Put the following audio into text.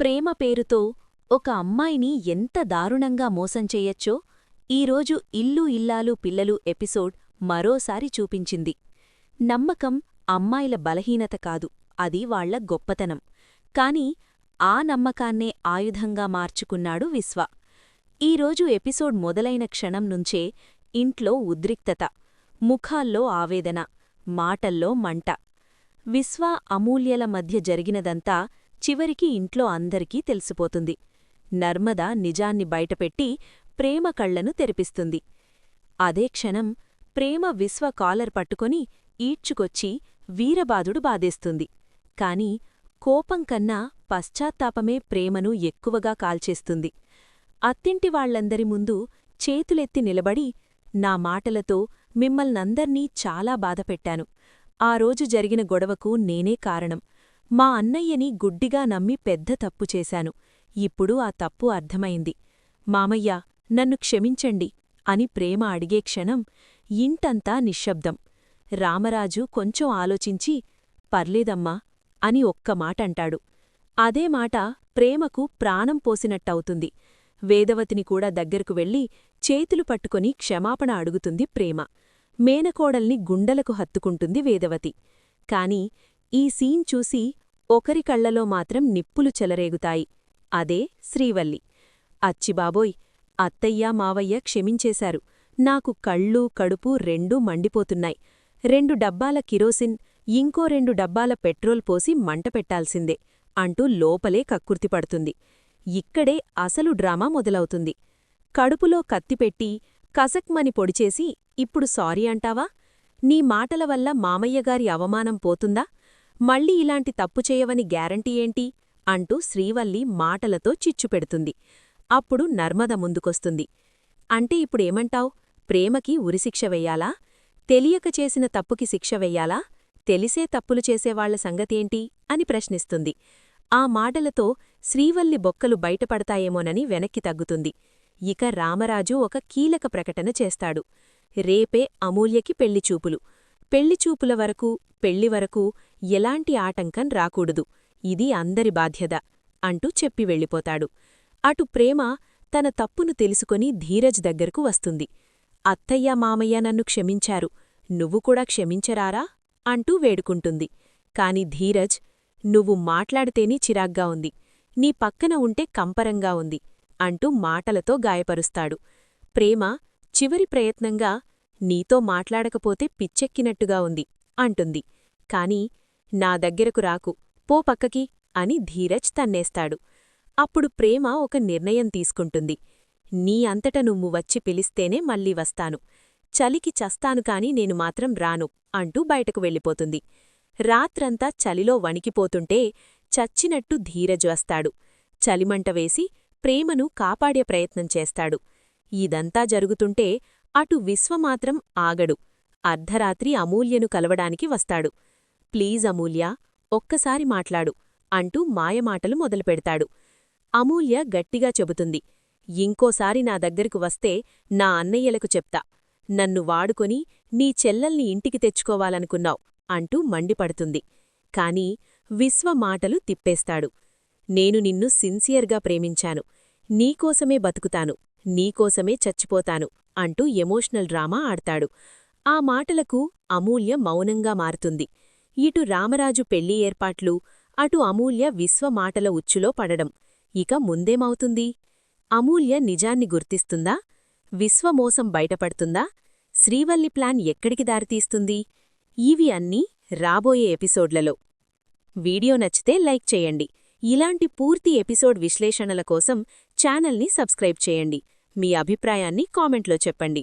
ప్రేమ పేరుతో ఒక అమ్మాయిని ఎంత దారుణంగా మోసం చెయ్యొచ్చో ఈరోజు ఇల్లు ఇల్లాలు పిల్లలు ఎపిసోడ్ మరోసారి చూపించింది. నమ్మకం అమ్మాయిల బలహీనత కాదు, అది వాళ్ల గొప్పతనం. కాని ఆ నమ్మకాన్నే ఆయుధంగా మార్చుకున్నాడు విశ్వ. ఈరోజు ఎపిసోడ్ మొదలైన క్షణం నుంచే ఇంట్లో ఉద్రిక్తత, ముఖాల్లో ఆవేదన, మాటల్లో మంట. విశ్వ అమూల్యల మధ్య జరిగినదంతా చివరికి ఇంట్లో అందరికీ తెలిసిపోతుంది. నర్మద నిజాన్ని బయటపెట్టి ప్రేమ కళ్లను తెరిపిస్తుంది. అదే క్షణం ప్రేమ విశ్వ కాలర్ పట్టుకొని ఈడ్చుకొచ్చి వీరబాదుడు బాధేస్తుంది. కాని కోపం కన్నా పశ్చాత్తాపమే ప్రేమను ఎక్కువగా కాల్చేస్తుంది. అత్తింటి వాళ్లందరి ముందు చేతులెత్తి నిలబడి, నా మాటలతో మిమ్మల్నందర్నీ చాలా బాధపెట్టాను. ఆ రోజు జరిగిన గొడవకు నేనే కారణం. మా అన్నయ్యని గుడ్డిగా నమ్మి పెద్ద తప్పు చేశాను. ఇప్పుడు ఆ తప్పు అర్థమైంది. మామయ్యా, నన్ను క్షమించండి అని ప్రేమ అడిగే క్షణం ఇంటంతా నిశ్శబ్దం. రామరాజు కొంచెం ఆలోచించి, పర్లేదమ్మా అని ఒక్క మాటంటాడు. అదే మాట ప్రేమకు ప్రాణం పోసినట్టవుతుంది. వేదవతిని కూడా దగ్గరకు వెళ్లి చేతులు పట్టుకొని క్షమాపణ అడుగుతుంది ప్రేమ. మేనకోడల్ని గుండెలకు హత్తుకుంటుంది వేదవతి. కాని ఈ సీన్ చూసి ఒకరి కళ్లలో మాత్రం నిప్పులు చెలరేగుతాయి. అదే శ్రీవల్లి. అచ్చిబాబోయ్, అత్తయ్య మావయ్య క్షమించేశారు. నాకు కళ్ళు కడుపు రెండూ మండిపోతున్నాయి. 2 డబ్బాల కిరోసిన్, ఇంకో 2 డబ్బాల పెట్రోల్ పోసి మంట పెట్టాల్సిందే అంటూ లోపలే కక్కుర్తిపడుతుంది. ఇక్కడే అసలు డ్రామా మొదలవుతుంది. కడుపులో కత్తిపెట్టి కసక్మని పొడిచేసి ఇప్పుడు సారీ అంటావా? నీ మాటలవల్ల మామయ్యగారి అవమానం పోతుందా? మళ్ళీ ఇలాంటి తప్పు చేయవని గ్యారంటీ ఏంటి? అంటూ శ్రీవల్లి మాటలతో చిచ్చుపెడుతుంది. అప్పుడు నర్మద ముందుకొస్తుంది. అంటే ఇప్పుడేమంటావ్? ప్రేమకి ఉరిశిక్ష వెయ్యాలా? తెలియక చేసిన తప్పుకి శిక్ష వెయ్యాలా? తెలిసే తప్పులు చేసేవాళ్ల సంగతేంటి అని ప్రశ్నిస్తుంది. ఆ మాటలతో శ్రీవల్లి బొక్కలు బయటపడతాయేమోనని వెనక్కి తగ్గుతుంది. ఇక రామరాజు ఒక కీలక ప్రకటన చేస్తాడు. రేపే అమూల్యకి పెళ్లిచూపులు. పెళ్లిచూపుల వరకు, పెళ్లి వరకు ఎలాంటి ఆటంకం రాకూడదు. ఇది అందరి బాధ్యత అంటూ చెప్పి వెళ్ళిపోతాడు. అటు ప్రేమ తన తప్పును తెలుసుకొని ధీరజ్ దగ్గరకు వస్తుంది. అత్తయ్య మామయ్య నన్ను క్షమించారు, నువ్వు కూడా క్షమించరారా అంటూ వేడుకుంటుంది. కాని ధీరజ్, నువ్వు మాట్లాడితేనే చిరాగ్గా ఉంది, నీ పక్కన ఉంటే కంపరంగా ఉంది అంటూ మాటలతో గాయపరుస్తాడు. ప్రేమ చివరి ప్రయత్నంగా, నీతో మాట్లాడకపోతే పిచ్చెక్కినట్టుగా ఉంది అంటుంది. కాని నా దగ్గరకు రాకు, పో పక్కకి అని ధీరజ్ తన్నేస్తాడు. అప్పుడు ప్రేమ ఒక నిర్ణయం తీసుకుంటుంది. నీ అంతట నువ్వు వచ్చి పిలిస్తేనే మళ్ళీ వస్తాను. చలికి చస్తాను కాని నేను మాత్రం రాను అంటూ బయటకు వెళ్ళిపోతుంది. రాత్రంతా చలిలో వణికిపోతుంటే చచ్చినట్టు ధీరజ్ వస్తాడు. చలిమంట వేసి ప్రేమను కాపాడే ప్రయత్నం చేస్తాడు. ఇదంతా జరుగుతుంటే అటు విశ్వమాత్రం ఆగడు. అర్ధరాత్రి అమూల్యను కలవడానికి వస్తాడు. ప్లీజ్ అమూల్య, ఒక్కసారి మాట్లాడు అంటూ మాయమాటలు మొదలుపెడతాడు. అమూల్య గట్టిగా చెబుతుంది. ఇంకోసారి నా దగ్గరకు వస్తే నా అన్నయ్యలకు చెప్తా. నన్ను వాడుకొని నీ చెల్లెల్ని ఇంటికి తెచ్చుకోవాలనుకున్నావ్ అంటూ మండిపడుతుంది. కాని విశ్వ మాటలు తిప్పేస్తాడు. నేను నిన్ను సిన్సియర్గా ప్రేమించాను, నీకోసమే బతుకుతాను, నీకోసమే చచ్చిపోతాను అంటూ ఎమోషనల్ డ్రామా ఆడతాడు. ఆ మాటలకు అమూల్య మౌనంగా మారుతుంది. ఇటు రామరాజు పెళ్లి ఏర్పాట్లు, అటు అమూల్య విశ్వ మాటల ఉచ్చులో పడడం. ఇక ముందేమవుతుంది? అమూల్య నిజాన్ని గుర్తిస్తుందా? విశ్వమోసం బయటపడుతుందా? శ్రీవల్లి ప్లాన్ ఎక్కడికి దారితీస్తుంది? ఇవి అన్నీ రాబోయే ఎపిసోడ్లలో. వీడియో నచ్చితే లైక్ చేయండి. ఇలాంటి పూర్తి ఎపిసోడ్ విశ్లేషణల కోసం ఛానల్ని సబ్స్క్రైబ్ చేయండి. మీ అభిప్రాయాన్ని కామెంట్లో చెప్పండి.